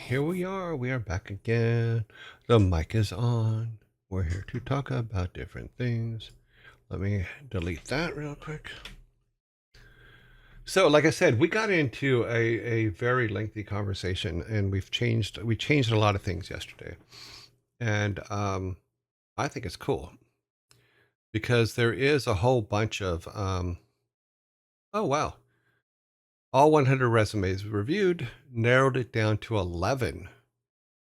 here we are. We are back again. The mic is on. We're here to talk about different things. Let me delete that real quick. So, like I said, we got into a very lengthy conversation, and we changed a lot of things yesterday, and I think it's cool because there is a whole bunch of oh wow, all 100 resumes reviewed, narrowed it down to 11.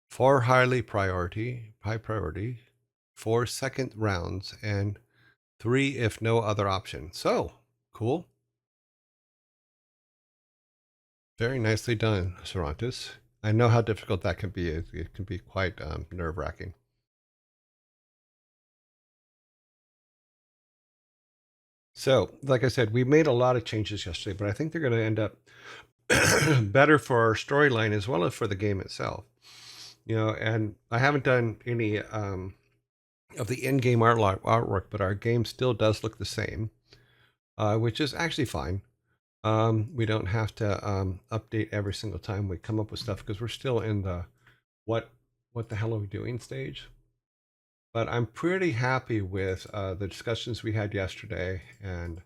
4 high priority, 4 second rounds, and 3 if no other option. So, cool. Very nicely done, Cervantes. I know how difficult that can be. It can be quite nerve-wracking. So, like I said, we made a lot of changes yesterday, but I think they're going to end up better for our storyline as well as for the game itself. And I haven't done any of the in-game artwork, but our game still does look the same, which is actually fine. We don't have to update every single time we come up with stuff because we're still in the what what the hell are we doing stage. But I'm pretty happy with the discussions we had yesterday and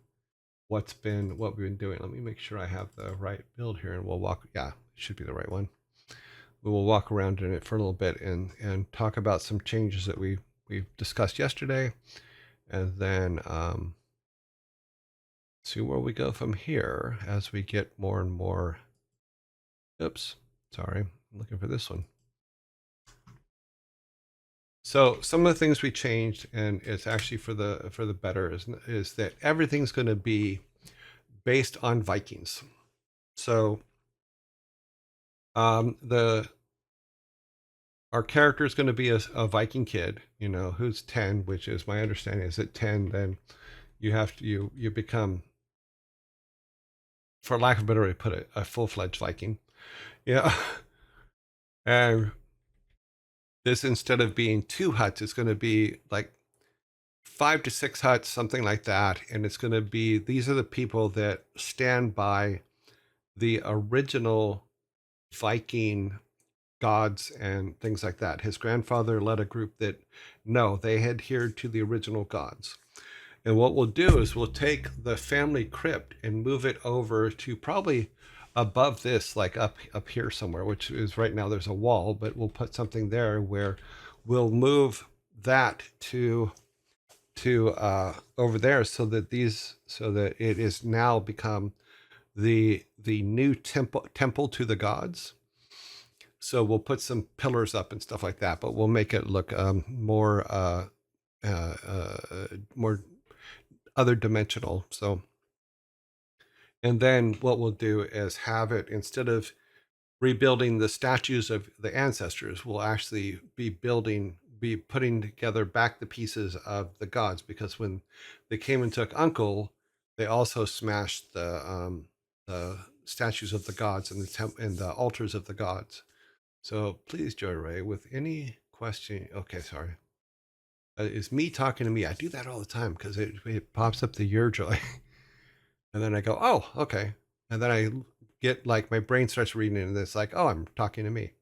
what we've been doing. Let me make sure I have the right build here, and we'll walk. Yeah, it should be the right one. We will walk around in it for a little bit and talk about some changes that we discussed yesterday, and then see where we go from here as we get more and more. Oops, sorry, I'm looking for this one. So some of the things we changed, and it's actually for the better, is that everything's going to be based on Vikings. So the our character is going to be a Viking kid, who's 10, which is my understanding is at 10, then you become, for lack of a better way to put it, a full-fledged Viking. Yeah. And this, instead of being 2 huts, it's going to be like 5 to 6 huts, something like that. And it's going to be, these are the people that stand by the original Viking gods and things like that. His grandfather led a group that, no, they adhered to the original gods. And what we'll do is we'll take the family crypt and move it over to probably above this, like up here somewhere, which is right now there's a wall, but we'll put something there where we'll move that to over there so that it is now become the new temple to the gods. So we'll put some pillars up and stuff like that, but we'll make it look more more other dimensional. So, and then what we'll do is have it, instead of rebuilding the statues of the ancestors, we'll actually be putting together back the pieces of the gods, because when they came and took Uncle, they also smashed the statues of the gods and the altars of the gods. So please, Joy Ray, with any question. Okay, sorry. It's me talking to me. I do that all the time because it pops up the your Joy. And then I go, oh, okay. And then I get, like, my brain starts reading it, and it's like, oh, I'm talking to me.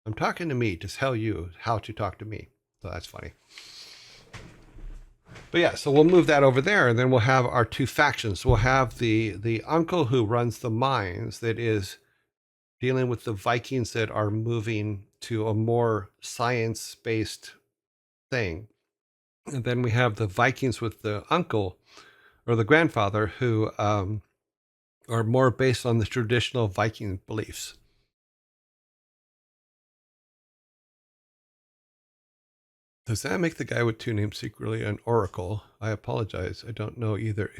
I'm talking to me to tell you how to talk to me. So that's funny. But yeah, so we'll move that over there, and then we'll have our 2 factions. We'll have the uncle who runs the mines, that is dealing with the Vikings that are moving to a more science-based thing. And then we have the Vikings with the uncle or the grandfather who are more based on the traditional Viking beliefs. Does that make the guy with 2 names secretly an oracle? I apologize. I don't know either.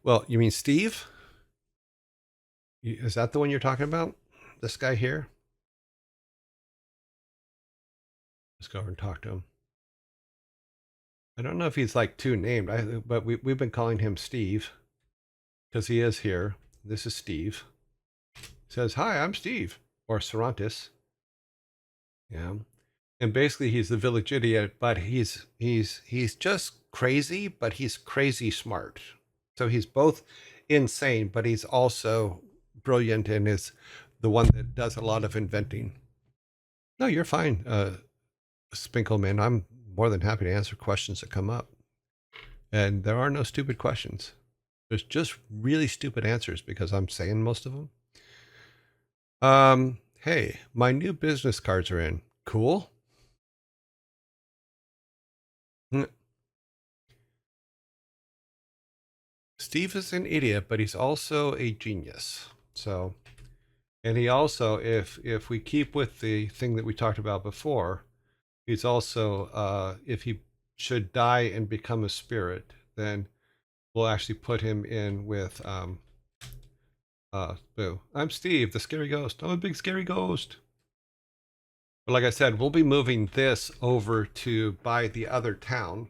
Well, you mean Steve? Is that the one you're talking about? This guy here? Let's go over and talk to him. I don't know if he's like 2 named, but we've been calling him Steve because he is here. This is Steve. He says, hi, I'm Steve, or Cervantes. Yeah. And basically he's the village idiot, but he's just crazy, but he's crazy smart. So he's both insane, but he's also brilliant and is the one that does a lot of inventing. No, you're fine, Spinkleman. I'm more than happy to answer questions that come up. And there are no stupid questions. There's just really stupid answers because I'm saying most of them. Hey, my new business cards are in. Cool. Mm. Steve is an idiot, but he's also a genius. So, and he also, if we keep with the thing that we talked about before, he's also, if he should die and become a spirit, then we'll actually put him in with, boo. I'm Steve, the scary ghost. I'm a big scary ghost. But like I said, we'll be moving this over to by the other town,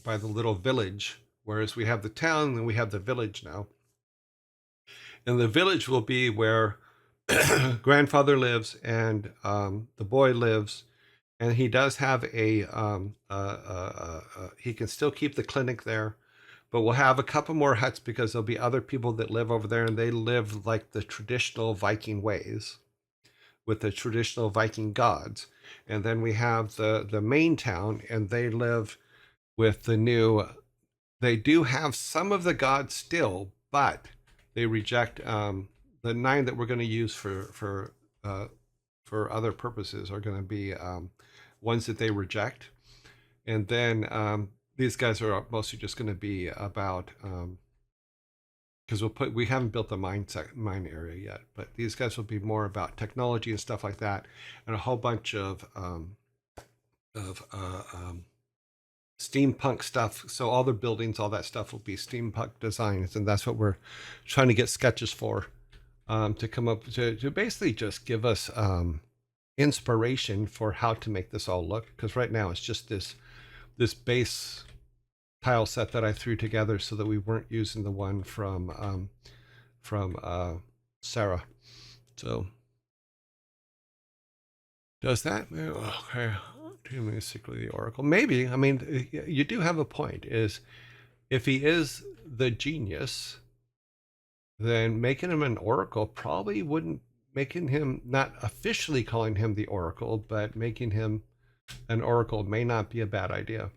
by the little village. Whereas we have the town and we have the village now. And the village will be where grandfather lives and the boy lives. And he does have he can still keep the clinic there, but we'll have a couple more huts because there'll be other people that live over there and they live like the traditional Viking ways with the traditional Viking gods. And then we have the main town and they live with the new, they do have some of the gods still, but they reject the 9 that we're going to use for other purposes are going to be ones that they reject. And then these guys are mostly just going to be about because we haven't built the mine area yet, but these guys will be more about technology and stuff like that, and a whole bunch of of uh, um, steampunk stuff. So all the buildings, all that stuff will be steampunk designs, and that's what we're trying to get sketches for, to come up to basically just give us inspiration for how to make this all look. Because right now it's just this base tile set that I threw together so that we weren't using the one from Sarah. So does that okay? Basically the Oracle. Maybe. I mean, you do have a point. Is if he is the genius, then making him an Oracle probably wouldn't, making him not officially calling him the Oracle, but making him an Oracle may not be a bad idea.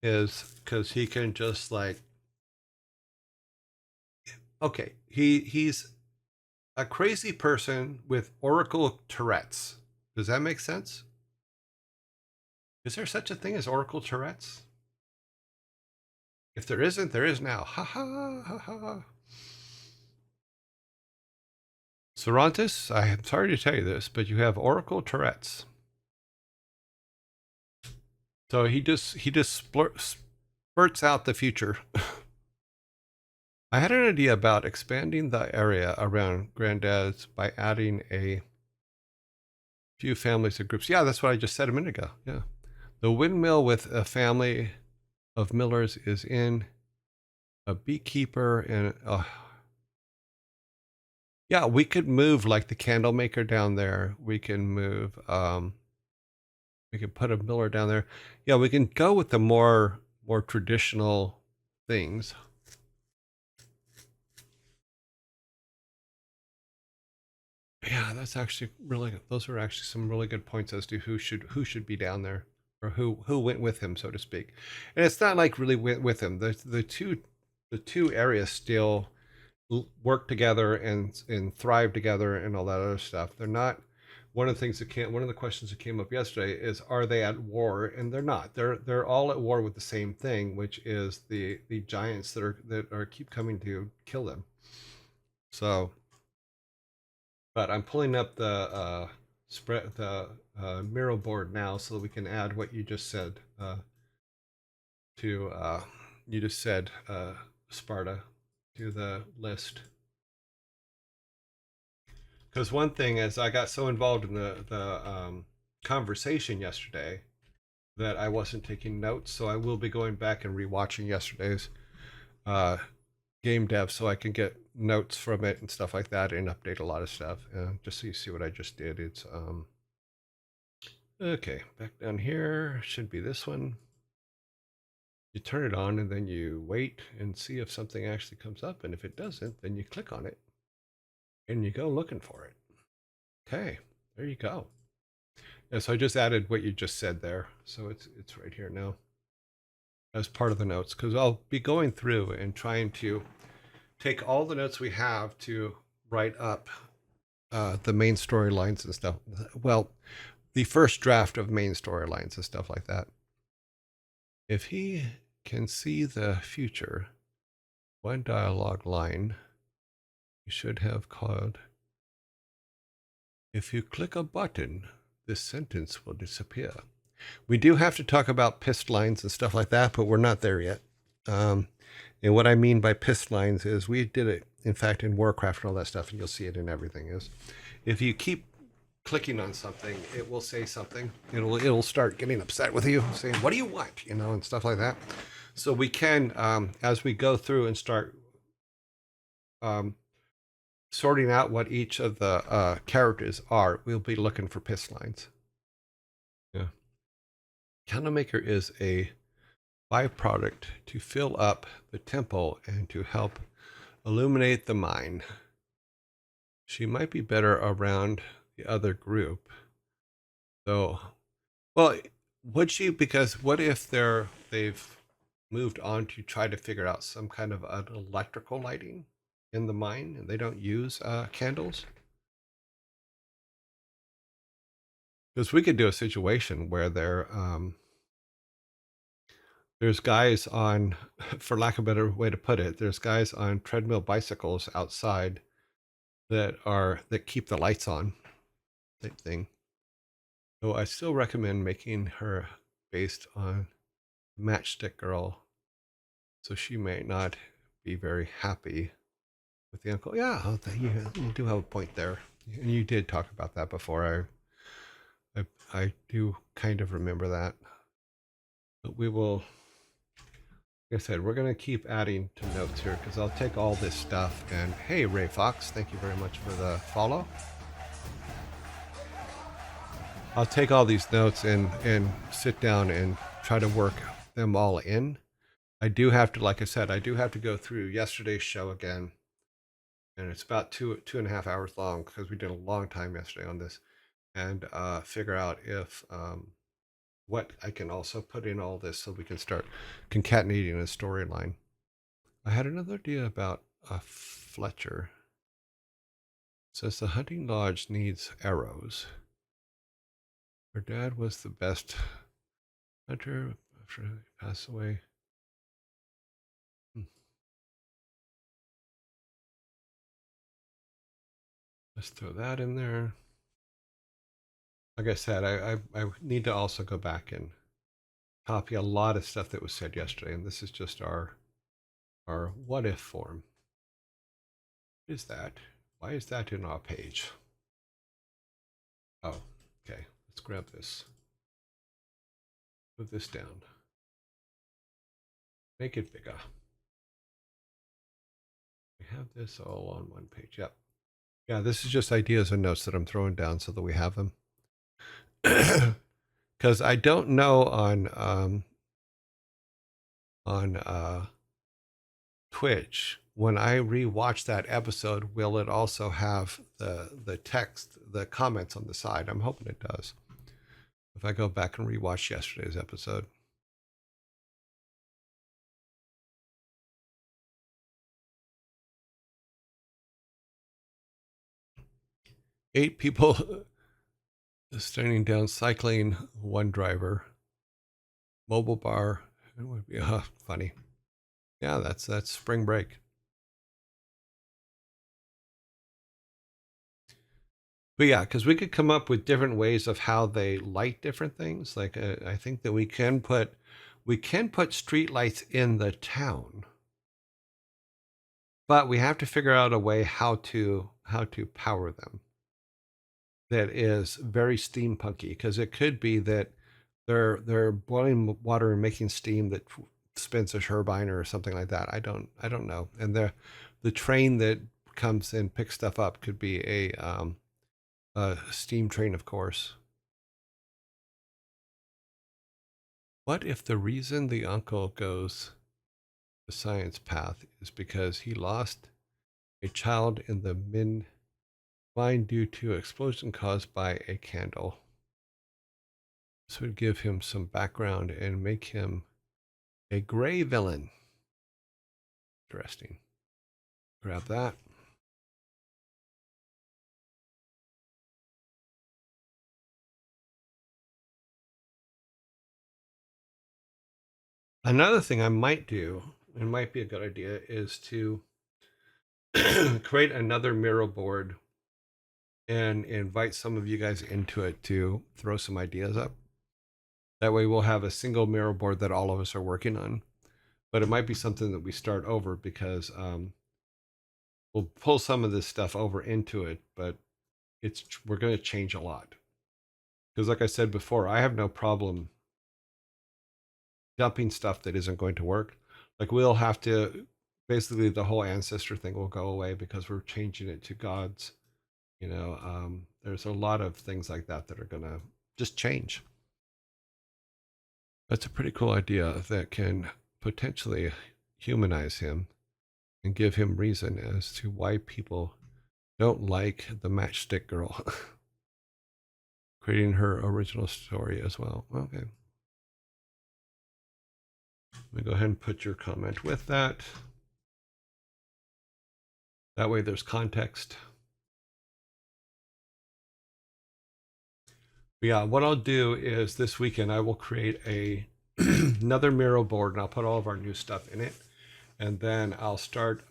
Is because he can just like, okay, he's a crazy person with Oracle Tourette's. Does that make sense? Is there such a thing as Oracle Tourette's? If there isn't, there is now. Ha ha ha ha. Cervantes, I am sorry to tell you this, but you have Oracle Tourette's. So he just spurts out the future. I had an idea about expanding the area around Granddad's by adding a few families and groups. Yeah, that's what I just said a minute ago. Yeah. The windmill with a family of millers is in, a beekeeper and yeah, we could move like the candle maker down there. We can move we can put a miller down there. Yeah, we can go with the more traditional things. Yeah, that's actually really, those are actually some really good points as to who should be down there, or who went with him, so to speak. And it's not like really went with him. The two areas still work together and thrive together and all that other stuff. They're not, one of the things that came, one of the questions that came up yesterday is, are they at war? And they're not. They're all at war with the same thing, which is the giants that are keep coming to kill them. So, but I'm pulling up the spread the Miro board now so that we can add what you just said to you just said Sparta to the list. Because one thing is, I got so involved in the conversation yesterday that I wasn't taking notes. So I will be going back and rewatching yesterday's uh, game dev so I can get notes from it and stuff like that and update a lot of stuff. Just so you see what I just did. It's okay, back down here should be this one. You turn it on and then you wait and see if something actually comes up. And if it doesn't, then you click on it and you go looking for it. Okay, there you go. Yeah, so I just added what you just said there. So it's right here now as part of the notes, because I'll be going through and trying to take all the notes we have to write up the main storylines and stuff. Well, the first draft of main storylines and stuff like that. If he can see the future, one dialogue line you should have called, if you click a button, this sentence will disappear. We do have to talk about pissed lines and stuff like that, but we're not there yet. And what I mean by pissed lines is we did it, in fact, in Warcraft and all that stuff, and you'll see it in everything, is if you keep clicking on something, it will say something. It'll start getting upset with you, saying, "What do you want?" And stuff like that. So we can, as we go through and start um, sorting out what each of the characters are, we'll be looking for piss lines. Yeah. Candlemaker is a byproduct to fill up the temple and to help illuminate the mine. She might be better around the other group, though. Well, would she? Because what if they've moved on to try to figure out some kind of an electrical lighting in the mine, and they don't use candles? Because we could do a situation where there's guys on, for lack of a better way to put it, there's guys on treadmill bicycles outside that keep the lights on, type thing. So I still recommend making her based on Matchstick Girl, so she may not be very happy with the uncle. Yeah, you do have a point there, and you did talk about that before. I do kind of remember that, but we will. Like I said, we're going to keep adding to notes here because I'll take all this stuff. And hey, Ray Fox, thank you very much for the follow. I'll take all these notes and sit down and try to work them all in. I do have to, like I said, I do have to go through yesterday's show again. And it's about 2.5 hours long because we did a long time yesterday on this, and figure out if what I can also put in all this so we can start concatenating a storyline. I had another idea about Fletcher. It says the hunting lodge needs arrows. Her dad was the best hunter after he passed away. Let's throw that in there. Like I said, I need to also go back and copy a lot of stuff that was said yesterday, and this is just our what if form. What is that? Why is that in our page? Oh, okay. Let's grab this. Move this down. Make it bigger. We have this all on one page. Yep. Yeah, this is just ideas and notes that I'm throwing down so that we have them. Because I don't know on Twitch, when I rewatch that episode, will it also have the text, the comments on the side? I'm hoping it does. If I go back and rewatch yesterday's episode. Eight people standing down cycling, one driver. Mobile bar. It would be funny. Yeah, that's spring break. But yeah, because we could come up with different ways of how they light different things. Like I think that we can put street lights in the town, but we have to figure out a way how to power them that is very steampunky. Because it could be that they're boiling water and making steam that spins a turbine or something like that. I don't know. And the train that comes and picks stuff up could be a steam train, of course. What if the reason the uncle goes the science path is because he lost a child in the mine due to explosion caused by a candle? This would give him some background and make him a gray villain. Interesting. Grab that. Another thing I might do, it might be a good idea, is to create another Miro board and invite some of you guys into it to throw some ideas up. That way we'll have a single Miro board that all of us are working on. But it might be something that we start over because we'll pull some of this stuff over into it, but we're going to change a lot. Because like I said before, I have no problem dumping stuff that isn't going to work. Like we'll have to, basically the whole ancestor thing will go away because we're changing it to gods. There's a lot of things like that that are going to just change. That's a pretty cool idea that can potentially humanize him and give him reason as to why people don't like the matchstick girl. Creating her original story as well. Okay. Let me go ahead and put your comment with that. That way there's context. But yeah, what I'll do is this weekend I will create another Miro board and I'll put all of our new stuff in it. And then I'll start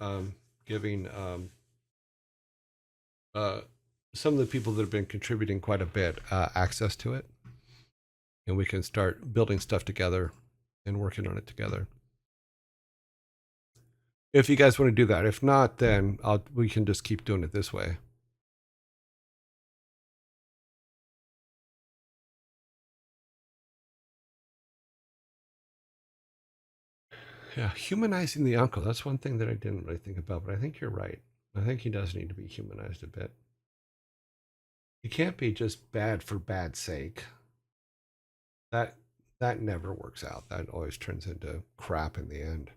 giving some of the people that have been contributing quite a bit access to it. And we can start building stuff together and working on it together. If you guys want to do that. If not, then we can just keep doing it this way. Yeah, humanizing the uncle. That's one thing that I didn't really think about, but I think you're right. I think he does need to be humanized a bit. He can't be just bad for bad's sake. That never works out. That always turns into crap in the end.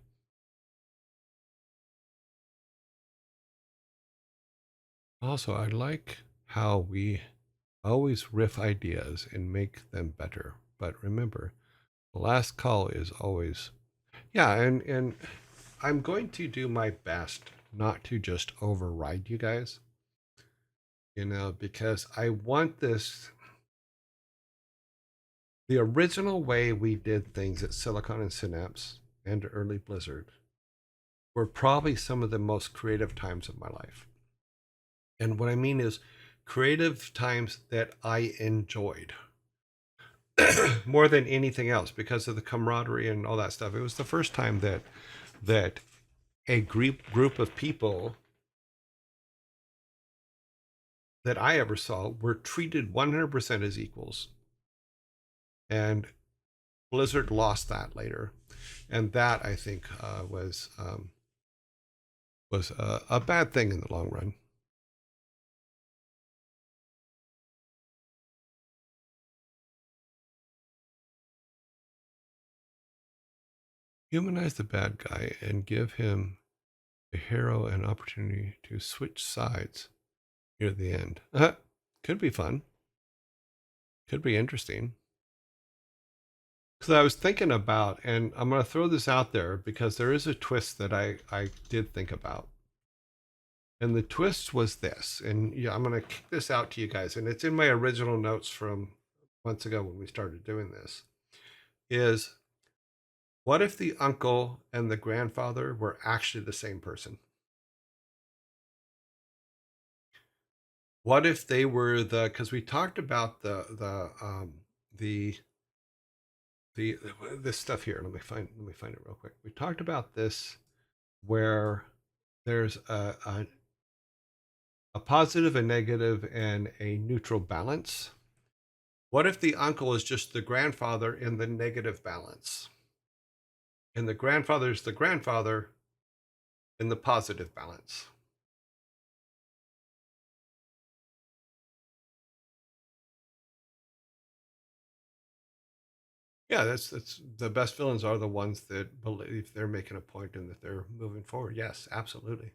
Also, I like how we always riff ideas and make them better. But remember, the last call is always, yeah, and I'm going to do my best not to just override you guys, because I want this. The original way we did things at Silicon and Synapse and early Blizzard were probably some of the most creative times of my life. And what I mean is creative times that I enjoyed more than anything else because of the camaraderie and all that stuff. It was the first time that a group of people that I ever saw were treated 100% as equals. And Blizzard lost that later. And that I think was a bad thing in the long run. Humanize the bad guy and give him the hero an opportunity to switch sides near the end. Could be fun. Could be interesting. Because I was thinking about, and I'm going to throw this out there because there is a twist that I did think about. And the twist was this, and yeah, I'm going to kick this out to you guys, and it's in my original notes from months ago when we started doing this, is what if the uncle and the grandfather were actually the same person? What if they were because we talked about the this stuff here. Let me find it real quick. We talked about this where there's a positive, a negative, and a neutral balance. What if the uncle is just the grandfather in the negative balance? And the grandfather is the grandfather in the positive balance. Yeah, that's the best villains are the ones that believe they're making a point and that they're moving forward. Yes, absolutely.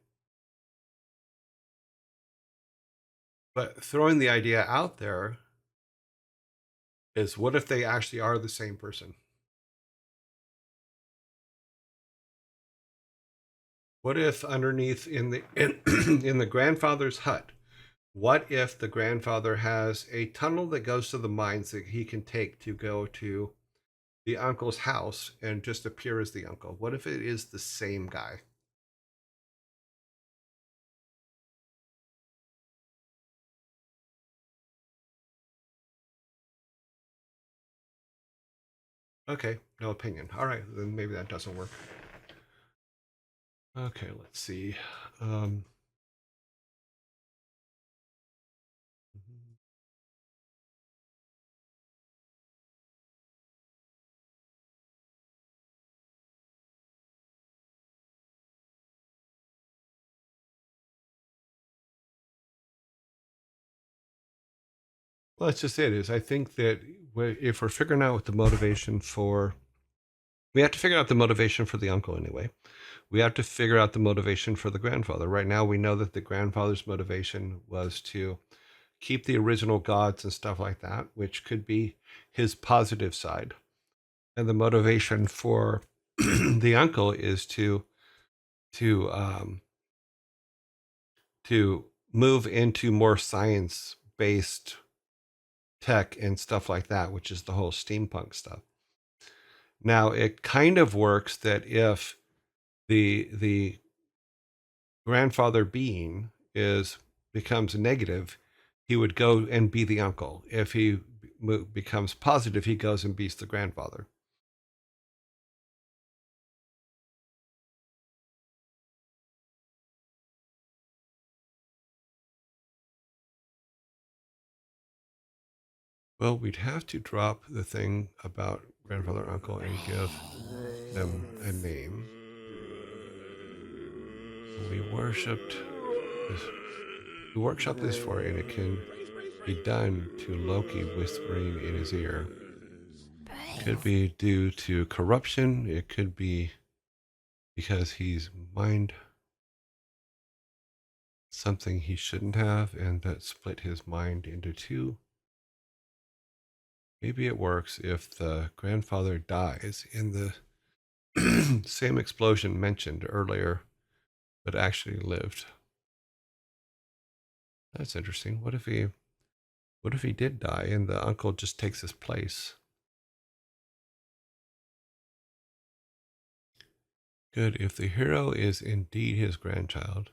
But throwing the idea out there, is what if they actually are the same person? What if underneath in the grandfather's hut, what if the grandfather has a tunnel that goes to the mines that he can take to go to the uncle's house and just appear as the uncle? What if it is the same guy? Okay, no opinion. All right, then maybe that doesn't work. Okay, let's see. Um, well, that's just it. Is I think that if we're figuring out what the motivation for, we have to figure out the motivation for the uncle anyway. We have to figure out the motivation for the grandfather. Right now, we know that the grandfather's motivation was to keep the original gods and stuff like that, which could be his positive side. And the motivation for the uncle is to to move into more science based tech and stuff like that, which is the whole steampunk stuff. Now, it kind of works that if the grandfather being is becomes negative, he would go and be the uncle. If he becomes positive, he goes and beats the grandfather. Well, we'd have to drop the thing about grandfather uncle and give them a name. We worshipped this. We workshopped this for, and it can be done to Loki whispering in his ear. Could be due to corruption. It could be because he's mind something he shouldn't have, and that split his mind into two. Maybe it works if the grandfather dies in the same explosion mentioned earlier, but actually lived. That's interesting. What if he did die and the uncle just takes his place? Good. If the hero is indeed his grandchild,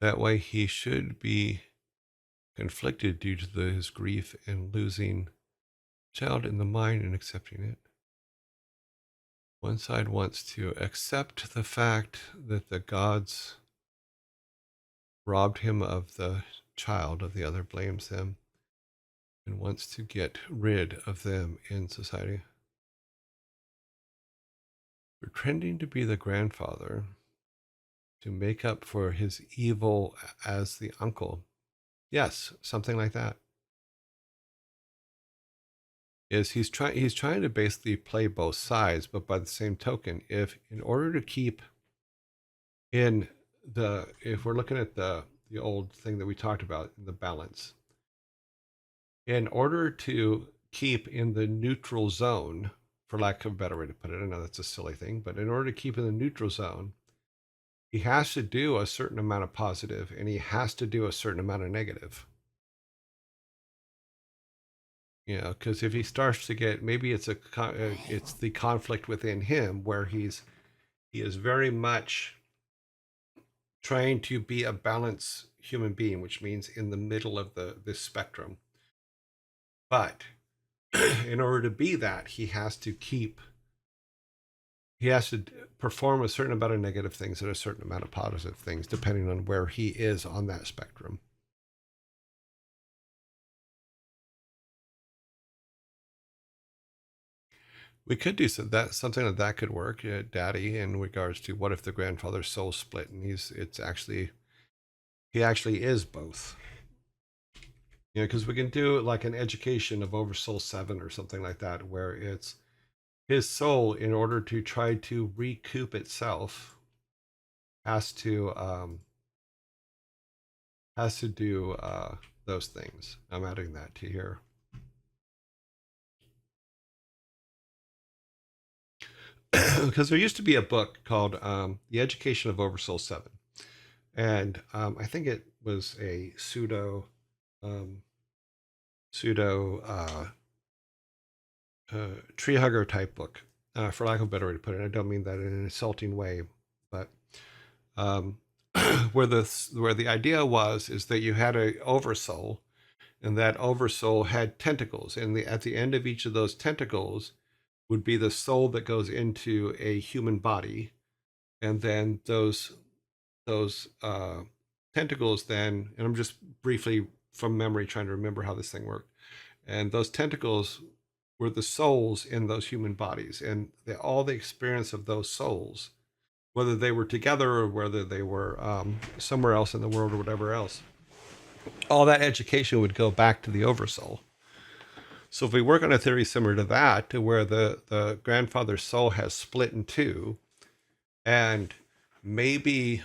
that way he should be conflicted due to his grief and losing child in the mind and accepting it. One side wants to accept the fact that the gods robbed him of the child, of the other blames them, and wants to get rid of them in society. Pretending to be the grandfather to make up for his evil as the uncle. Yes, something like that. Is he's trying to basically play both sides, but by the same token, if in order to keep in if we're looking at the old thing that we talked about, the balance, in order to keep in the neutral zone, for lack of a better way to put it, I know that's a silly thing, but in order to keep in the neutral zone, he has to do a certain amount of positive and he has to do a certain amount of negative. Because if he starts to get, maybe it's the conflict within him where he is very much trying to be a balanced human being, which means in the middle of this spectrum. But in order to be that, he has to perform a certain amount of negative things and a certain amount of positive things, depending on where he is on that spectrum. We could do something that could work, Daddy, in regards to what if the grandfather's soul split and he actually is both. Because we can do like an education of Oversoul 7 or something like that, where it's his soul, in order to try to recoup itself, has to do those things. I'm adding that to here. because there used to be a book called The Education of Oversoul 7. And I think it was a um, pseudo tree hugger type book, for lack of a better way to put it. I don't mean that in an insulting way, but um, where the idea was is that you had a oversoul, and that oversoul had tentacles, and at the end of each of those tentacles would be the soul that goes into a human body, and then those tentacles then, and I'm just briefly from memory trying to remember how this thing worked, and those tentacles were the souls in those human bodies, and all the experience of those souls, whether they were together or whether they were somewhere else in the world or whatever else, all that education would go back to the oversoul. So if we work on a theory similar to that, to where the grandfather's soul has split in two, and maybe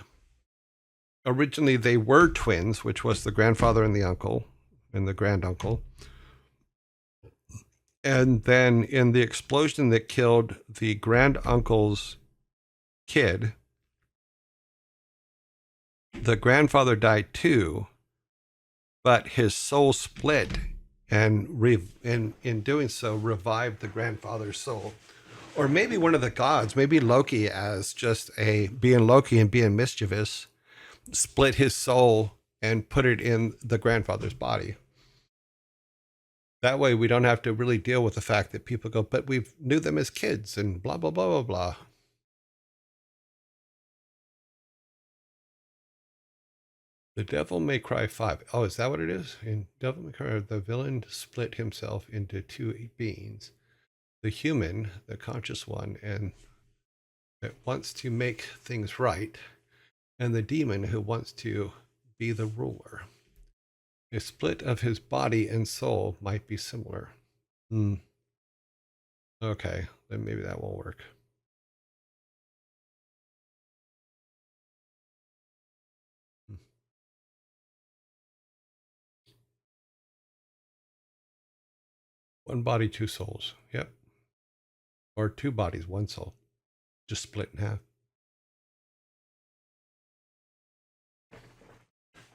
originally they were twins, which was the grandfather and the uncle and the granduncle. And then in the explosion that killed the granduncle's kid, the grandfather died too, but his soul split and in doing so revived the grandfather's soul. Or maybe one of the gods, maybe Loki, as just a being Loki and being mischievous, split his soul and put it in the grandfather's body. That way we don't have to really deal with the fact that people go, but we knew them as kids and blah, blah, blah, blah, blah. The Devil May Cry 5. Oh, is that what it is? In Devil May Cry, the villain split himself into two beings. The human, the conscious one, and that wants to make things right, and the demon who wants to be the ruler. A split of his body and soul might be similar. Hmm. Okay, then maybe that won't work. One body, two souls. Yep. Or two bodies, one soul. Just split in half.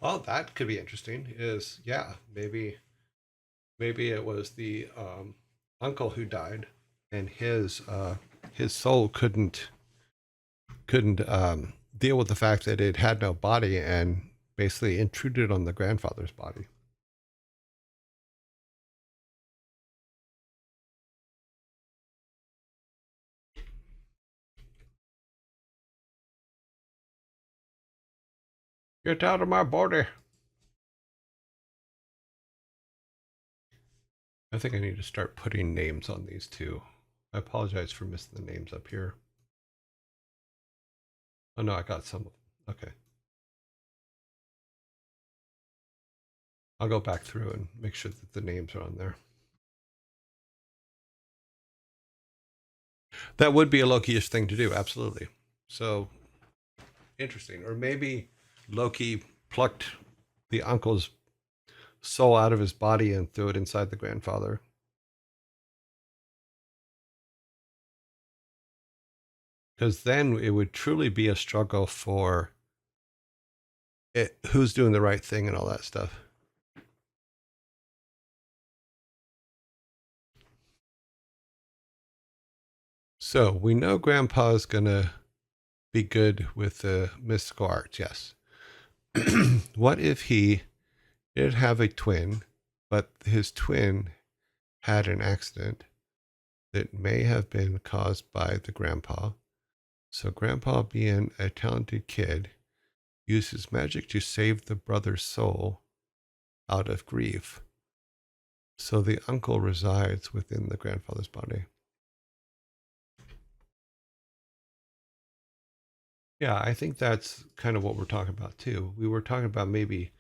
Oh, that could be interesting. Is yeah, maybe it was the uncle who died, and his soul couldn't deal with the fact that it had no body and basically intruded on the grandfather's body. Get out of my body. I think I need to start putting names on these too. I apologize for missing the names up here. Oh no, I got some of them. Okay. I'll go back through and make sure that the names are on there. That would be a Loki-ish thing to do, absolutely. So interesting. Or maybe Loki plucked the uncle's soul out of his body and threw it inside the grandfather. Because then it would truly be a struggle for who's doing the right thing and all that stuff. So we know Grandpa's gonna be good with the mystical arts, yes. What if he did have a twin, but his twin had an accident that may have been caused by the grandpa? So grandpa, being a talented kid, uses magic to save the brother's soul out of grief. So the uncle resides within the grandfather's body. Yeah, I think that's kind of what we're talking about too. We were talking about maybe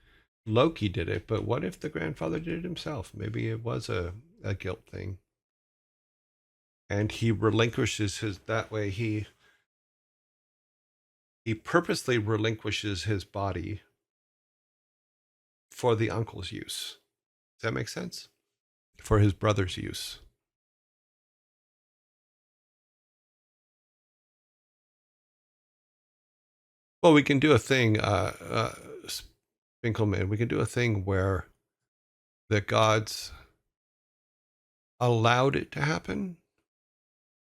Loki did it, but what if the grandfather did it himself? Maybe it was a guilt thing. And he relinquishes his that way he purposely relinquishes his body for the uncle's use. Does that make sense? For his brother's use. Well, we can do a thing, Spinkelman. We can do a thing where the gods allowed it to happen,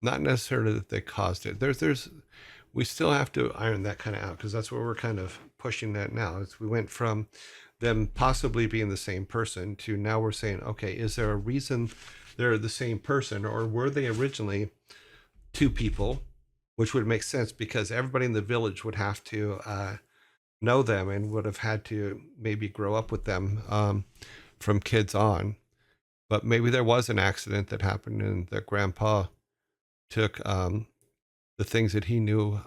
not necessarily that they caused it. We still have to iron that kind of out because that's where we're kind of pushing that now. Is we went from them possibly being the same person to now we're saying, okay, is there a reason they're the same person, or were they originally two people, which would make sense because everybody in the village would have to know them and would have had to maybe grow up with them from kids on. But maybe there was an accident that happened and that grandpa took the things that he knew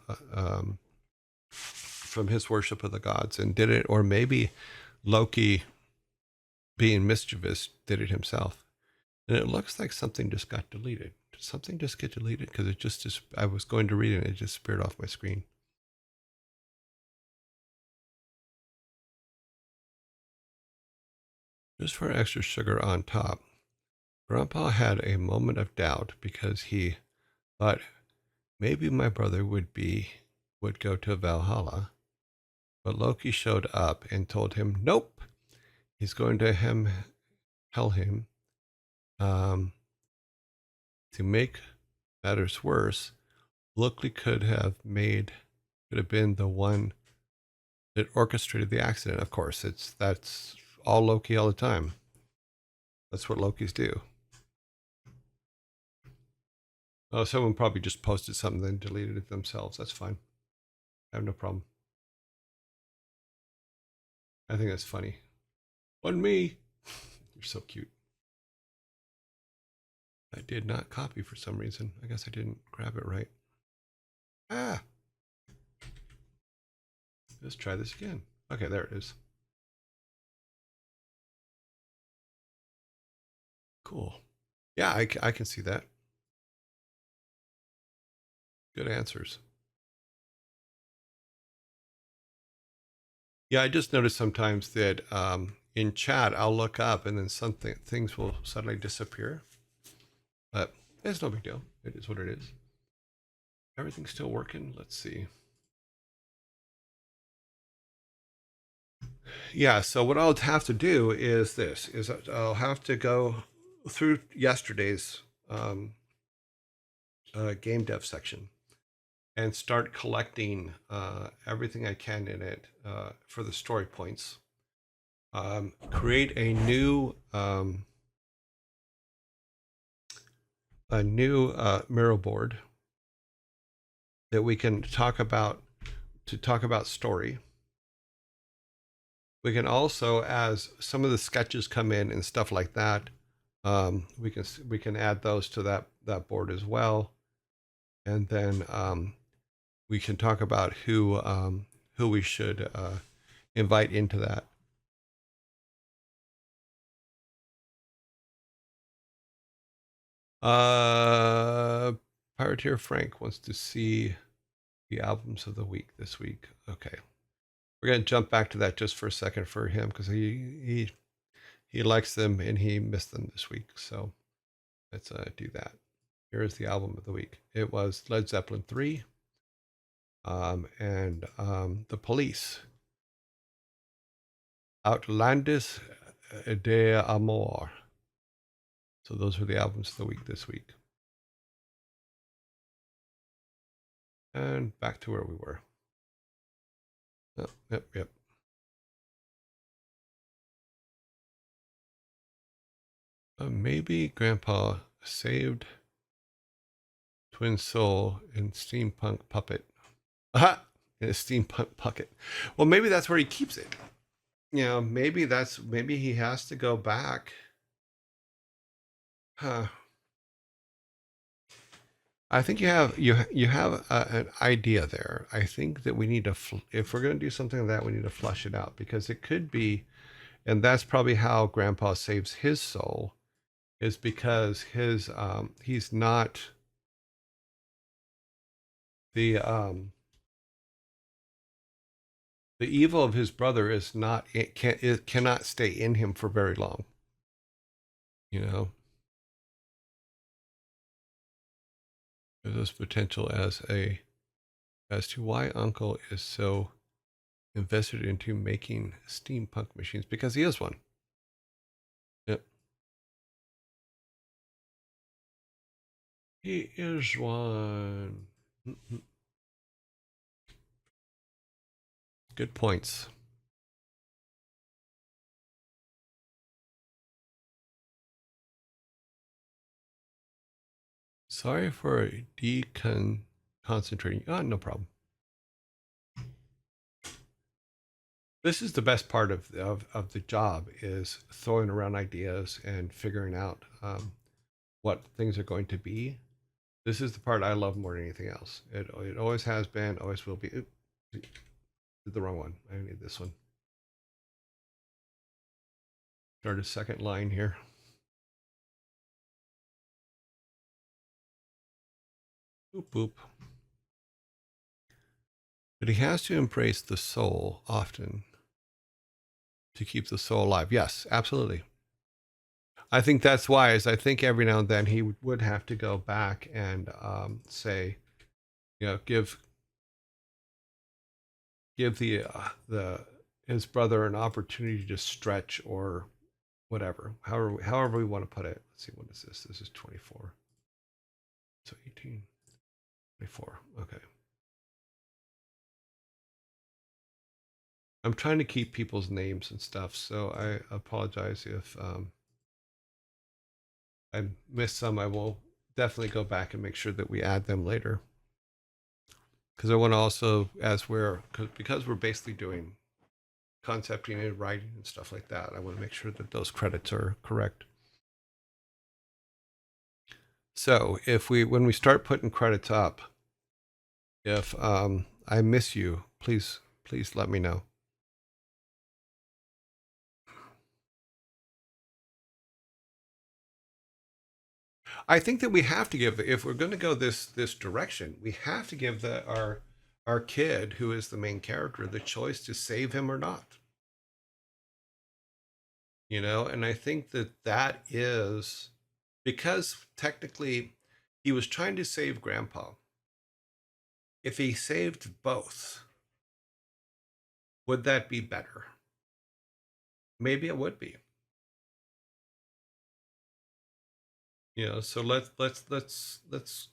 from his worship of the gods and did it. Or maybe Loki, being mischievous, did it himself. And it looks like something just got deleted. Did something just get deleted? Because it just, I was going to read it and it just disappeared off my screen. Just for extra sugar on top, Grandpa had a moment of doubt because he thought maybe my brother would go to Valhalla. But Loki showed up and told him, nope, he's going to tell him to make matters worse. Loki could have been the one that orchestrated the accident. Of course, that's all Loki all the time. That's what Lokis do. Oh, someone probably just posted something then deleted it themselves. That's fine. I have no problem. I think that's funny. On me. You're so cute. I did not copy for some reason. I guess I didn't grab it right. Ah. Let's try this again. Okay, there it is. Cool. Yeah, I can see that. Good answers. Yeah, I just noticed sometimes that in chat I'll look up and then things will suddenly disappear. But it's no big deal. It is what it is. Everything's still working. Let's see. Yeah, so what I'll have to do is I'll have to go through yesterday's game dev section and start collecting everything I can in it for the story points. Create a new Miro board that we can talk about story. We can also, as some of the sketches come in and stuff like that, we can add those to that board as well, and then we can talk about who we should invite into that. Pirateer Frank wants to see the albums of the week this week. Okay, we're gonna jump back to that just for a second for him because he likes them and he missed them this week. So let's do that. Here is the album of the week. It was Led Zeppelin 3 and The Police. Outlandis de Amor. So those are the albums of the week this week. And back to where we were. Oh, yep. Maybe Grandpa saved Twin Soul in Steampunk Puppet. Aha! In a Steampunk Puppet. Well, maybe that's where he keeps it. You know, maybe he has to go back. Huh. I think you have an idea there. I think that we need to, if we're going to do something like that, we need to flush it out because it could be, and that's probably how Grandpa saves his soul, is because he's not the evil of his brother is not it cannot stay in him for very long. You know, there's this potential as to why Uncle is so invested into making steampunk machines because he is one. Yep. He is one. Good points. Sorry for concentrating. Oh, no problem. This is the best part of the job, is throwing around ideas and figuring out what things are going to be. This is the part I love more than anything else. It always has been, always will be. Oop, did the wrong one. I need this one. Start a second line here. Boop boop. But he has to embrace the soul often to keep the soul alive. Yes, absolutely. I think that's wise. I think every now and then he would have to go back and say, give the his brother an opportunity to stretch or whatever, however we want to put it. Let's see, what is this? This is 24. So 18, 24. Okay. I'm trying to keep people's names and stuff, so I apologize if I missed some. I will definitely go back and make sure that we add them later. Because I want to also, because we're basically doing concepting and writing and stuff like that, I want to make sure that those credits are correct. So when we start putting credits up, if I miss you, please let me know. I think that we have to give, if we're going to go this direction, we have to give our kid, who is the main character, the choice to save him or not. And I think that is because technically he was trying to save Grandpa. If he saved both, would that be better? Maybe it would be. So let's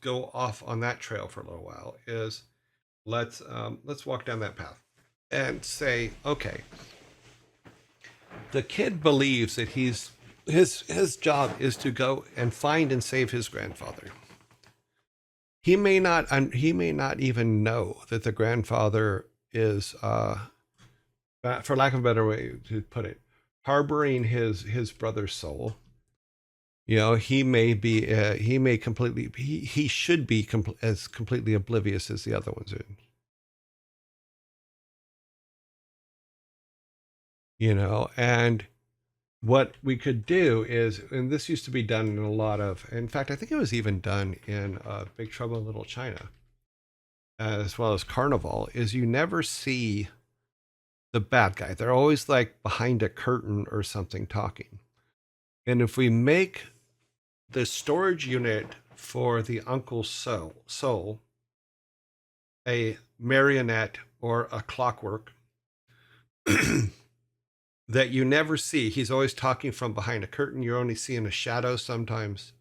go off on that trail for a little while. Let's walk down that path and say, okay, the kid believes that his job is to go and find and save his grandfather. He may not even know that the grandfather is, for lack of a better way to put it, harboring his brother's soul. He may completely, he should be as completely oblivious as the other ones are. And what we could do is, and this used to be done in a lot of, in fact, I think it was even done in Big Trouble in Little China, as well as Carnival, is you never see the bad guy. They're always like behind a curtain or something talking. And if we make the storage unit for the Uncle Soul a marionette or a clockwork that you never see, he's always talking from behind a curtain, you're only seeing a shadow sometimes,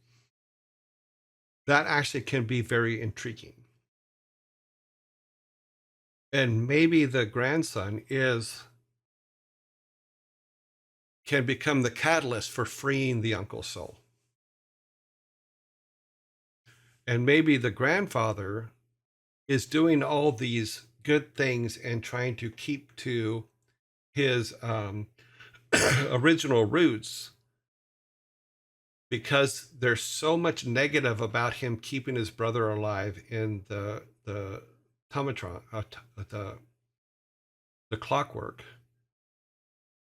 that actually can be very intriguing. And maybe the grandson can become the catalyst for freeing the Uncle Soul. And maybe the grandfather is doing all these good things and trying to keep to his original roots, because there's so much negative about him keeping his brother alive in the Tomatron, the clockwork,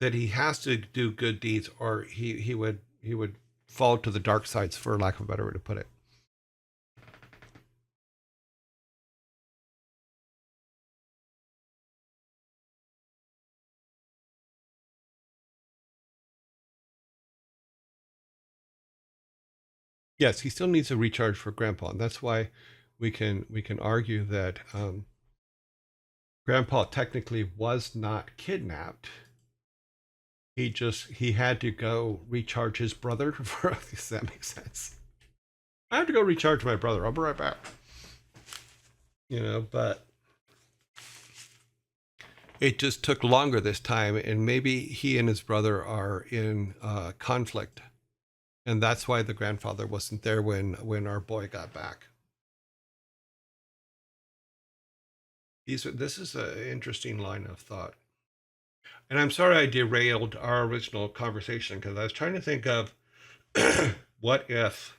that he has to do good deeds, or he would fall to the dark sides, for lack of a better way to put it. Yes, he still needs a recharge for Grandpa, and that's why we can argue that Grandpa technically was not kidnapped. He had to go recharge his brother. Does that make sense? I have to go recharge my brother. I'll be right back. But it just took longer this time, and maybe he and his brother are in conflict, and that's why the grandfather wasn't there when our boy got back. This is an interesting line of thought. And I'm sorry I derailed our original conversation because I was trying to think of what if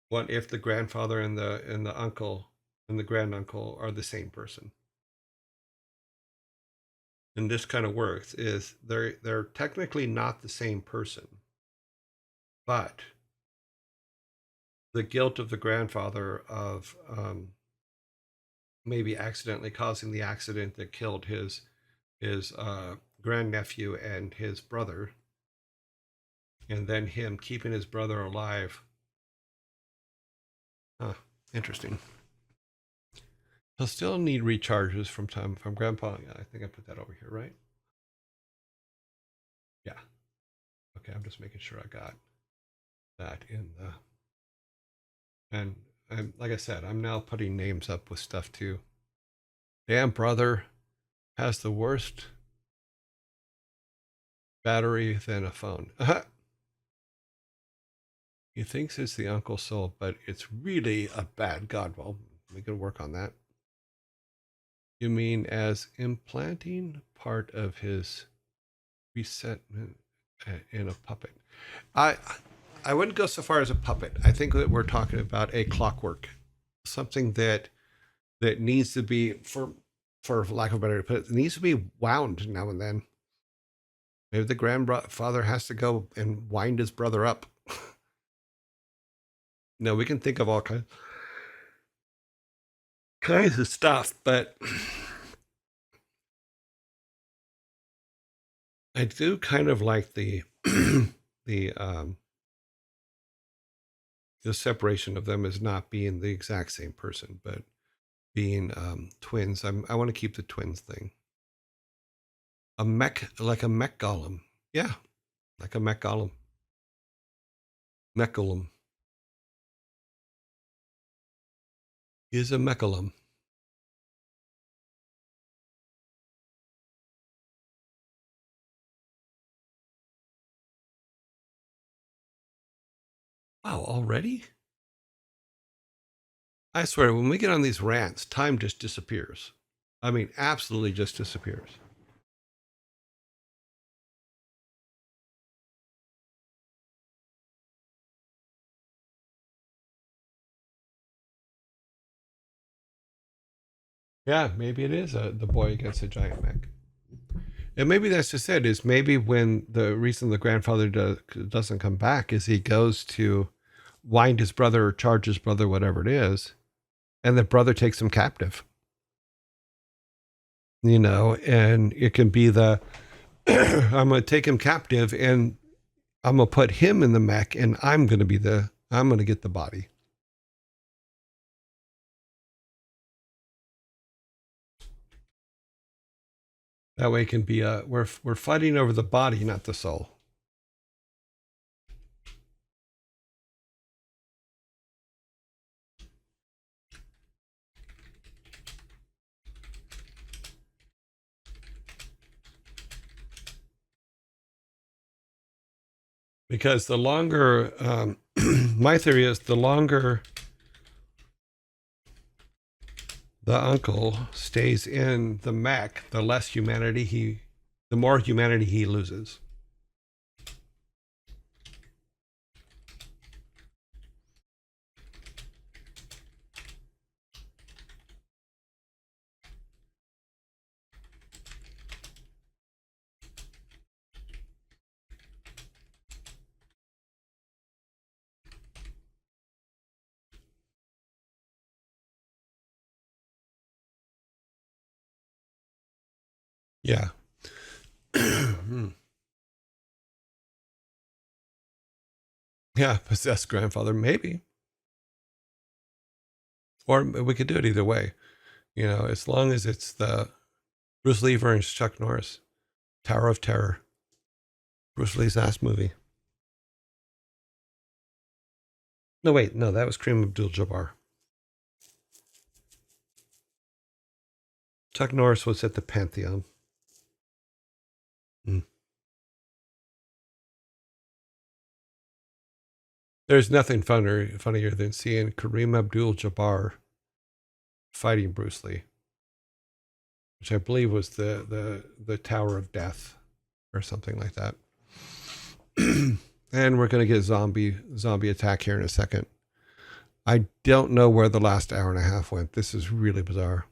the grandfather and the uncle and the granduncle are the same person. And this kind of works is they're technically not the same person, but the guilt of the grandfather of maybe accidentally causing the accident that killed his grandnephew and his brother, and then him keeping his brother alive. Interesting. He'll still need recharges from grandpa. Yeah, I think I put that over here, right? Yeah. Okay, I'm just making sure I got that in the. And like I said, I'm now putting names up with stuff too. Damn brother has the worst battery than a phone. He thinks it's the Uncle Soul, but it's really a bad god. Well, we can work on that. You mean as implanting part of his resetment in a puppet? I wouldn't go so far as a puppet. I think that we're talking about a clockwork, something that needs to be, for lack of a better put, it needs to be wound now and then. Maybe the grandfather has to go and wind his brother up. No, we can think of all kinds of stuff, but I do kind of like the the separation of them as not being the exact same person, but being twins. I want to keep the twins thing. Like a mech golem. Yeah, like a mech golem. Mech golem. Is a mechalum. Wow, already? I swear, when we get on these rants, time just disappears. I mean, absolutely just disappears. Yeah, maybe it is the boy against a giant mech. And maybe that's just it, is maybe when the reason the grandfather doesn't come back is he goes to wind his brother or charge his brother, whatever it is, and the brother takes him captive. And it can be I'm going to take him captive and I'm going to put him in the mech and I'm going to get the body. That way it can be we're fighting over the body, not the soul. Because the longer, my theory is the longer the uncle stays in the mech, the more humanity he loses. Yeah. Yeah, possessed grandfather, maybe. Or we could do it either way. You know, as long as it's the Bruce Lee versus Chuck Norris, Tower of Terror, Bruce Lee's last movie. No, wait, no, that was Kareem Abdul-Jabbar. Chuck Norris was at the Pantheon. Hmm. There's nothing funnier than seeing Kareem Abdul-Jabbar fighting Bruce Lee, which I believe was the Tower of Death or something like that. And we're going to get zombie attack here in a second. I don't know where the last hour and a half went. This is really bizarre.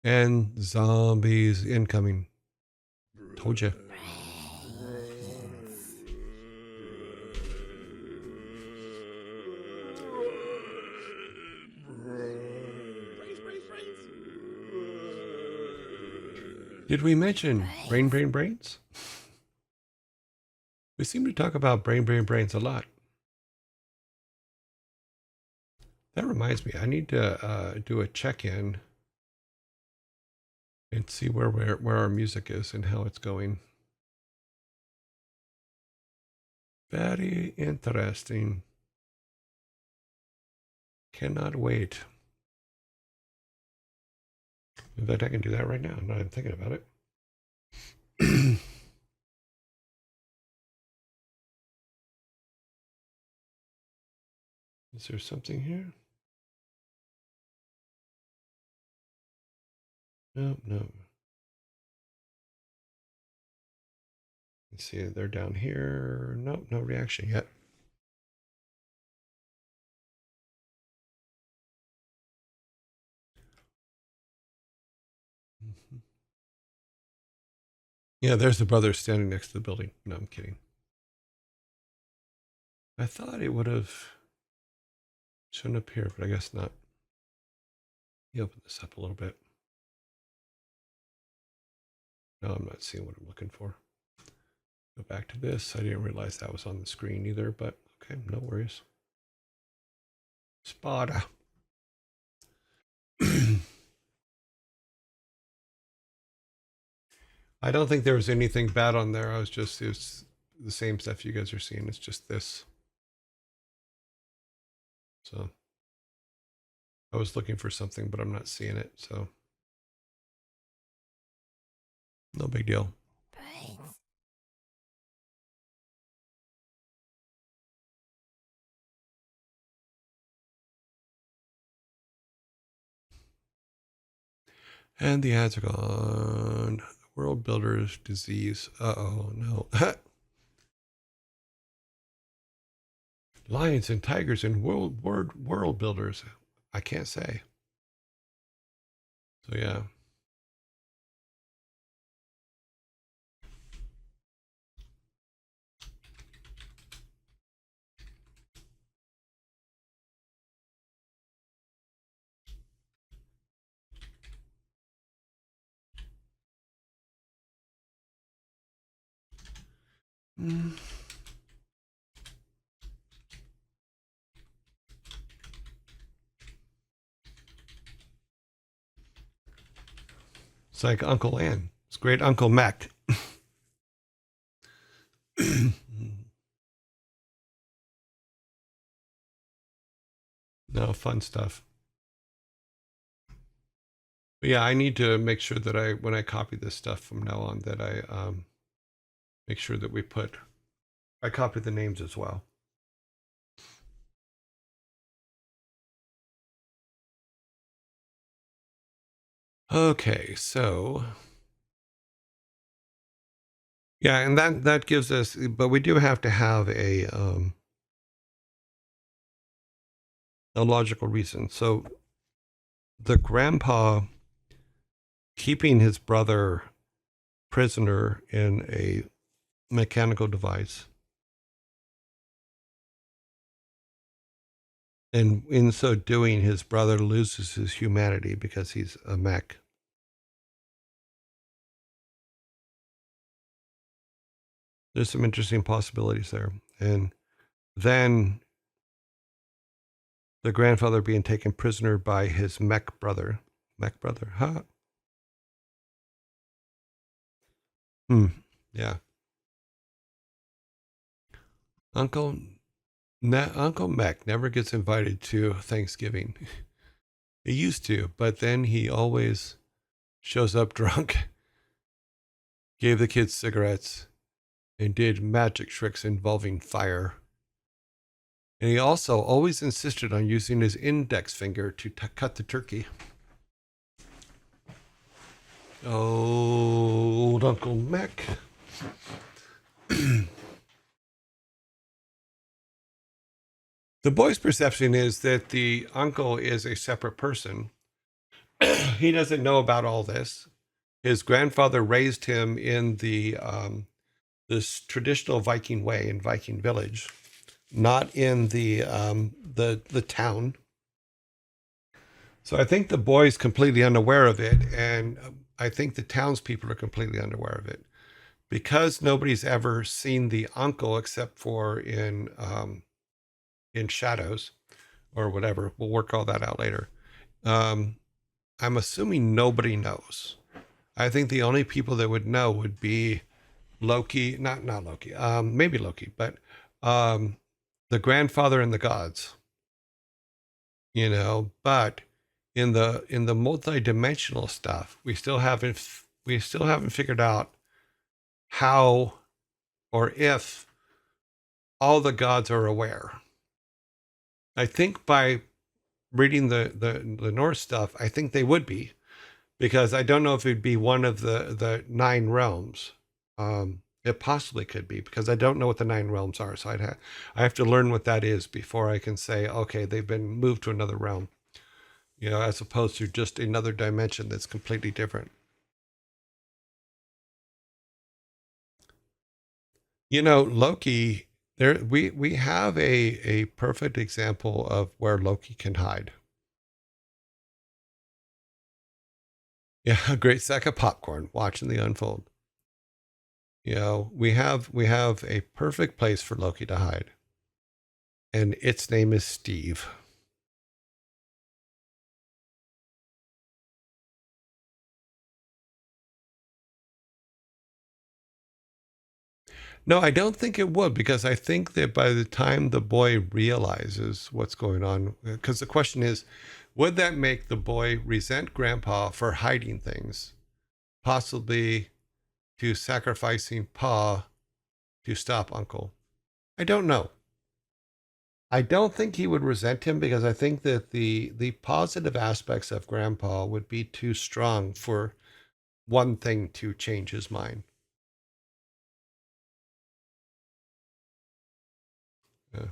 And zombies incoming. Told you. Did we mention brains? We seem to talk about brains a lot. That reminds me, I need to do a check-in and see where our music is and how it's going. Very interesting. Cannot wait. In fact, I can do that right now. Now I'm thinking about it. Is there something here? No. Let's see, they're down here. Nope, no reaction yet. Yeah, there's the brother standing next to the building. No, I'm kidding. I thought it would have shown up here, but I guess not. Let me open this up a little bit. No, I'm not seeing what I'm looking for. Go back to this. I didn't realize that was on the screen either, but okay, no worries. Spada. I don't think there was anything bad on there. It's the same stuff you guys are seeing. It's just this. So I was looking for something, but I'm not seeing it. So no big deal. And the ads are gone. World Builders disease. Uh-oh, no. Lions and tigers and world builders. I can't say. So yeah. It's like Uncle Ann. It's great Uncle Mac. No, fun stuff. But yeah, I need to make sure that when I copy this stuff from now on, that I make sure that I copy the names as well. Okay, so yeah, and that gives us, but we do have to have a logical reason. So the grandpa keeping his brother prisoner in a mechanical device, and in so doing, his brother loses his humanity because he's a mech. There's some interesting possibilities there. And then the grandfather being taken prisoner by his mech brother. Mech brother, huh? Hmm. Yeah. Uncle Uncle Mech never gets invited to Thanksgiving. He used to, but then he always shows up drunk, gave the kids cigarettes, and did magic tricks involving fire. And he also always insisted on using his index finger to cut the turkey. Old Uncle Mech. The boy's perception is that the uncle is a separate person. He doesn't know about all this. His grandfather raised him in the this traditional Viking way in Viking village, not in the town. So I think the boy's completely unaware of it, and I think the townspeople are completely unaware of it because nobody's ever seen the uncle except for in shadows or whatever. We'll work all that out later. Um, I'm assuming nobody knows. I think the only people that would know would be Loki, not Loki, maybe Loki, but um, the grandfather and the gods. But in the multi-dimensional stuff, we still haven't figured out how or if all the gods are aware. I think by reading the Norse stuff, I think they would be, because I don't know if it'd be one of the nine realms. It possibly could be, because I don't know what the nine realms are. So I have to learn what that is before I can say, okay, they've been moved to another realm, as opposed to just another dimension that's completely different. Loki, there we have a perfect example of where Loki can hide. Yeah, a great sack of popcorn watching the unfold. We have a perfect place for Loki to hide, and its name is Steve. No, I don't think it would, because I think that by the time the boy realizes what's going on, because the question is, would that make the boy resent grandpa for hiding things, possibly to sacrificing pa to stop uncle? I don't know. I don't think he would resent him, because I think that the positive aspects of grandpa would be too strong for one thing to change his mind. Yeah.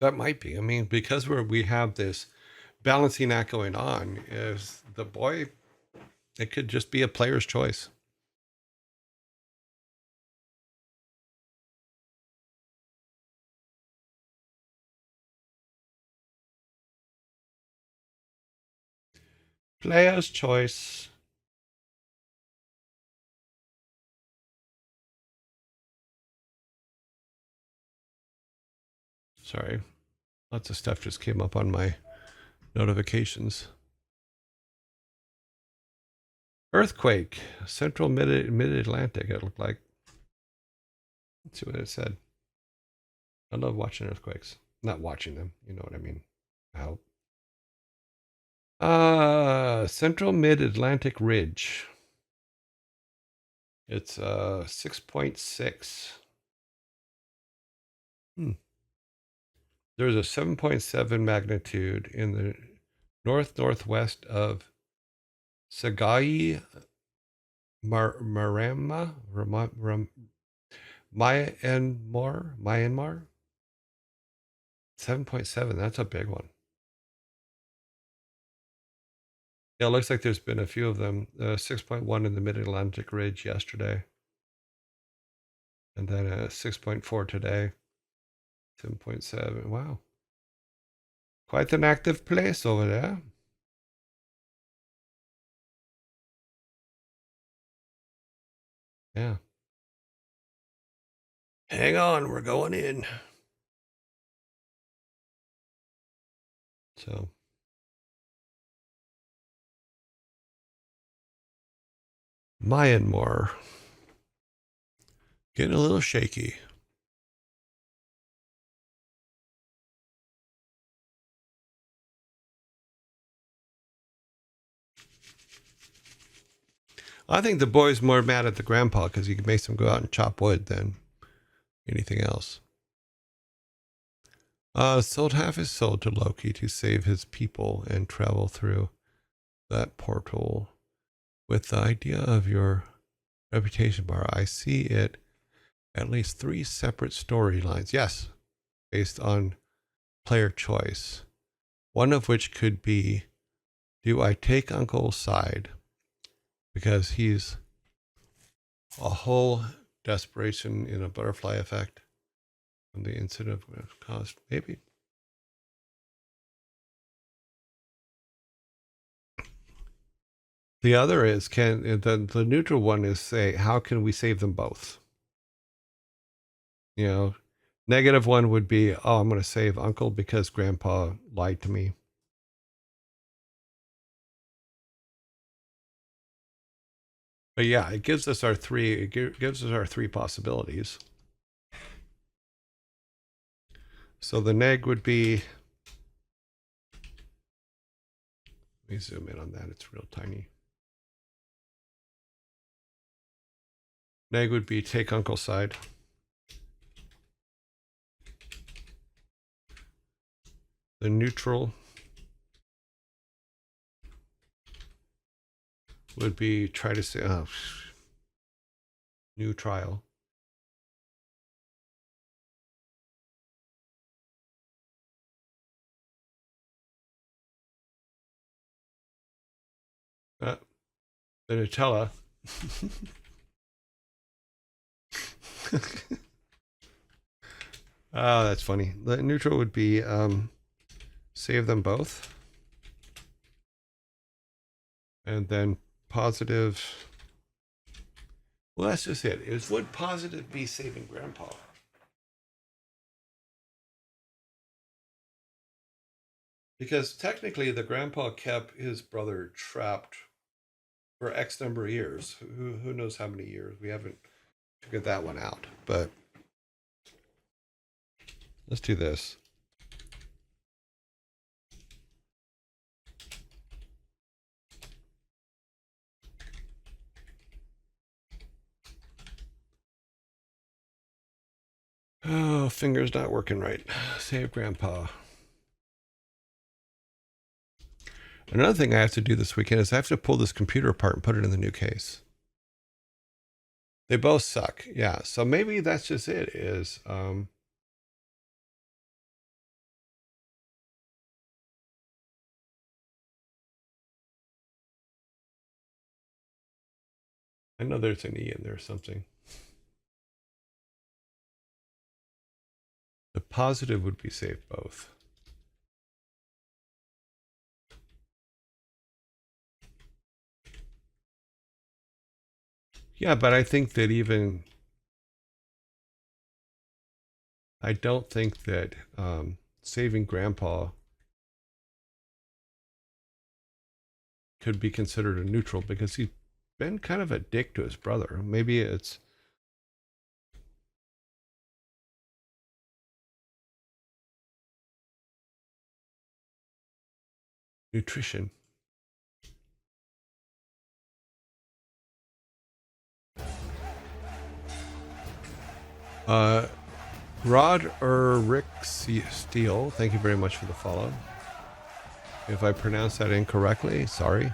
That might be. I mean, because we have this balancing act going on, is the boy, it could just be a player's choice. Player's choice. Sorry. Lots of stuff just came up on my notifications. Earthquake, central mid Atlantic, it looked like. Let's see what it said. I love watching earthquakes. Not watching them, you know what I mean. I hope. Central Mid Atlantic Ridge. It's 6.6. Hmm. There's a 7.7 magnitude in the northwest of Sagai Marama, Myanmar. 7.7. That's a big one. Yeah, it looks like there's been a few of them. 6.1 in the Mid Atlantic Ridge yesterday, and then 6.4 today. 7.7. Wow. Quite an active place over there. Yeah. Hang on, we're going in. So Myanmar getting a little shaky. I think the boy's more mad at the grandpa because he makes him go out and chop wood than anything else. Sold half his soul to Loki to save his people and travel through that portal. With the idea of your reputation bar, I see it at least 3 separate storylines. Yes, based on player choice. One of which could be, do I take Uncle's side because he's a whole desperation in a butterfly effect from the incident caused? Maybe. The other is, the neutral one is, say, how can we save them both? You know, negative one would be, oh, I'm going to save Uncle because Grandpa lied to me. But yeah, it gives us our three possibilities. So the neg would be, let me zoom in on that. It's real tiny. Neg would be take Uncle's side. The neutral would be try to say, new trial. The Nutella. Oh, that's funny. The neutral would be save them both. And then positive. Well, that's just it. Would positive be saving Grandpa? Because technically, the Grandpa kept his brother trapped for X number of years. Who knows how many years? We haven't figured that one out. But let's do this. Oh, finger's not working right. Save Grandpa. Another thing I have to do this weekend is I have to pull this computer apart and put it in the new case. They both suck. Yeah. So maybe that's just it is, I know there's an E in there or something. The positive would be save both. Yeah, but I think that I don't think that saving Grandpa could be considered a neutral because he's been kind of a dick to his brother. Maybe it's nutrition. Rod or Rick Steele, thank you very much for the follow. If I pronounced that incorrectly, sorry.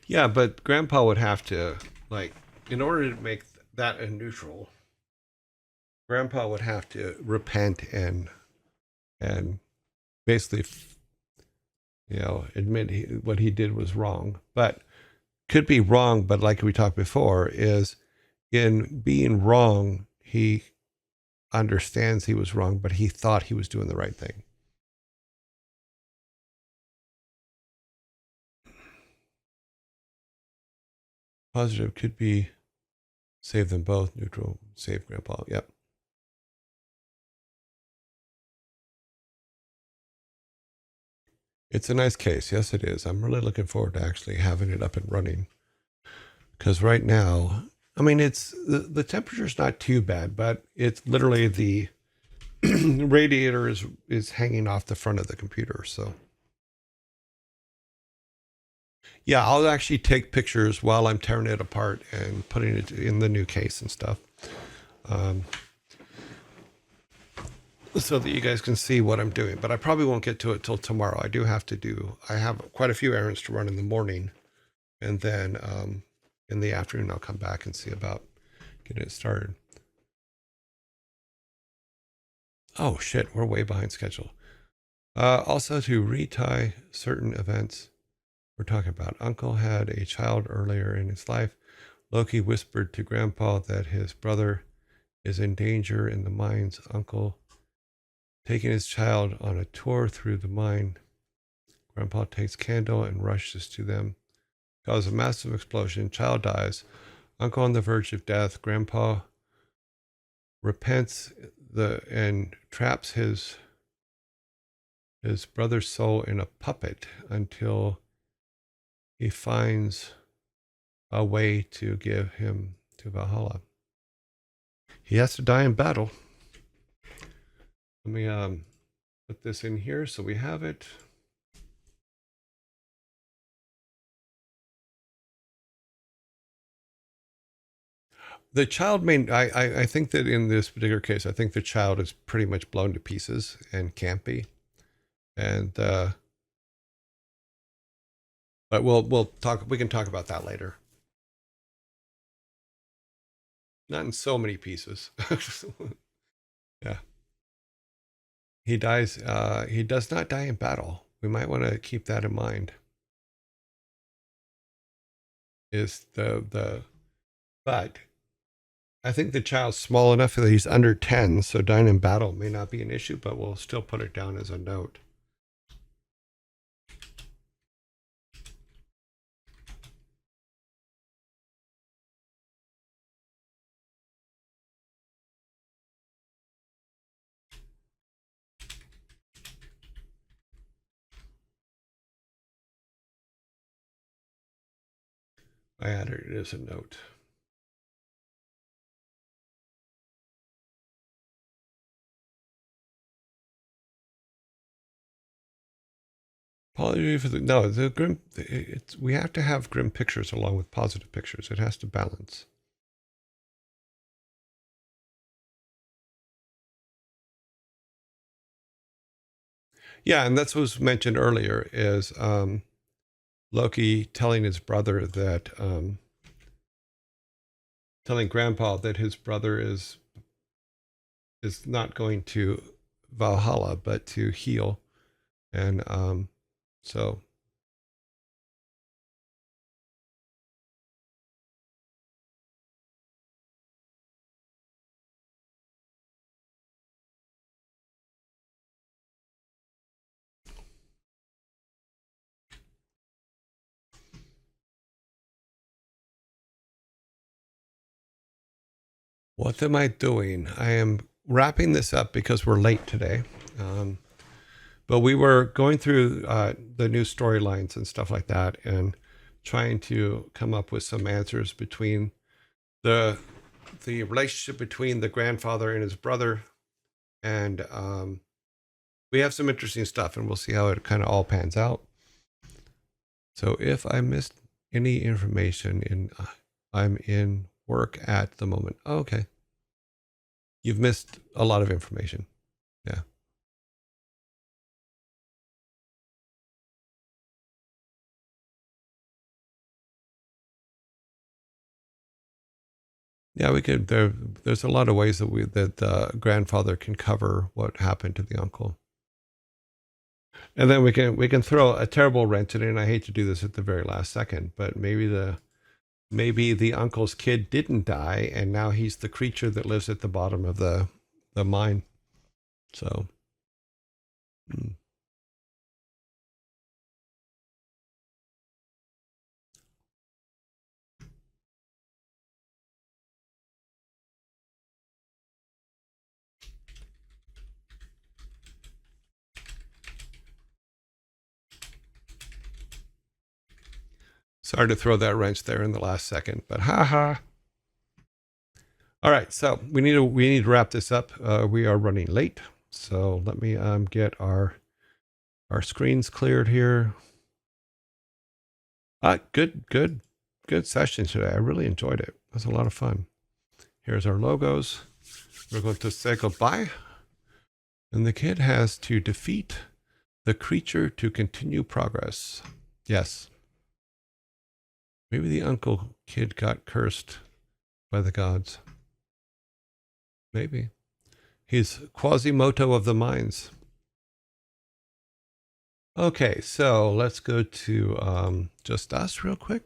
Yeah, but Grandpa would have to, like, in order to make that a neutral, Grandpa would have to repent and basically, admit what he did was wrong. But could be wrong, but like we talked before, is in being wrong, he understands he was wrong, but he thought he was doing the right thing. Positive could be save them both. Neutral, save Grandpa. Yep. It's a nice case. Yes, it is. I'm really looking forward to actually having it up and running. Because right now, I mean, it's the temperature's not too bad, but it's literally the radiator is hanging off the front of the computer. So yeah, I'll actually take pictures while I'm tearing it apart and putting it in the new case and stuff. Um, so that you guys can see what I'm doing. But I probably won't get to it till tomorrow. I have quite a few errands to run in the morning. And then in the afternoon, I'll come back and see about getting it started. Oh, shit. We're way behind schedule. Also, to retie certain events we're talking about. Uncle had a child earlier in his life. Loki whispered to Grandpa that his brother is in danger in the mines. Uncle taking his child on a tour through the mine. Grandpa takes candle and rushes to them. Causes a massive explosion. Child dies. Uncle on the verge of death. Grandpa repents and traps his brother's soul in a puppet until he finds a way to give him to Valhalla. He has to die in battle. Let me put this in here so we have it. The child I think that in this particular case, I think the child is pretty much blown to pieces and can't be. And but we can talk about that later. Not in so many pieces. Yeah. He dies he does not die in battle. We might want to keep that in mind. Is the but I think the child's small enough that he's under 10, so dying in battle may not be an issue, but we'll still put it down as a note. I added it as a note. Apology for the grim. We have to have grim pictures along with positive pictures. It has to balance. Yeah, and that's what was mentioned earlier. Is Loki telling his brother that telling Grandpa that his brother is not going to Valhalla but to heal, and so what am I doing? I am wrapping this up because we're late today. But we were going through the new storylines and stuff like that and trying to come up with some answers between the relationship between the grandfather and his brother. And we have some interesting stuff, and we'll see how it kind of all pans out. So if I missed any information I'm in work at the moment. Oh, okay. You've missed a lot of information. Yeah. Yeah, we could. There's a lot of ways that the grandfather can cover what happened to the uncle. And then we can throw a terrible wrench in it. And I hate to do this at the very last second, but maybe the uncle's kid didn't die, and now he's the creature that lives at the bottom of the mine. So. Sorry to throw that wrench there in the last second, but haha. All right, so we need to wrap this up. We are running late, so let me get our screens cleared here. Good session today. I really enjoyed it. It was a lot of fun. Here's our logos. We're going to say goodbye, and the kid has to defeat the creature to continue progress. Yes. Maybe the uncle kid got cursed by the gods. Maybe. He's Quasimodo of the mines. Okay, so let's go to just us real quick.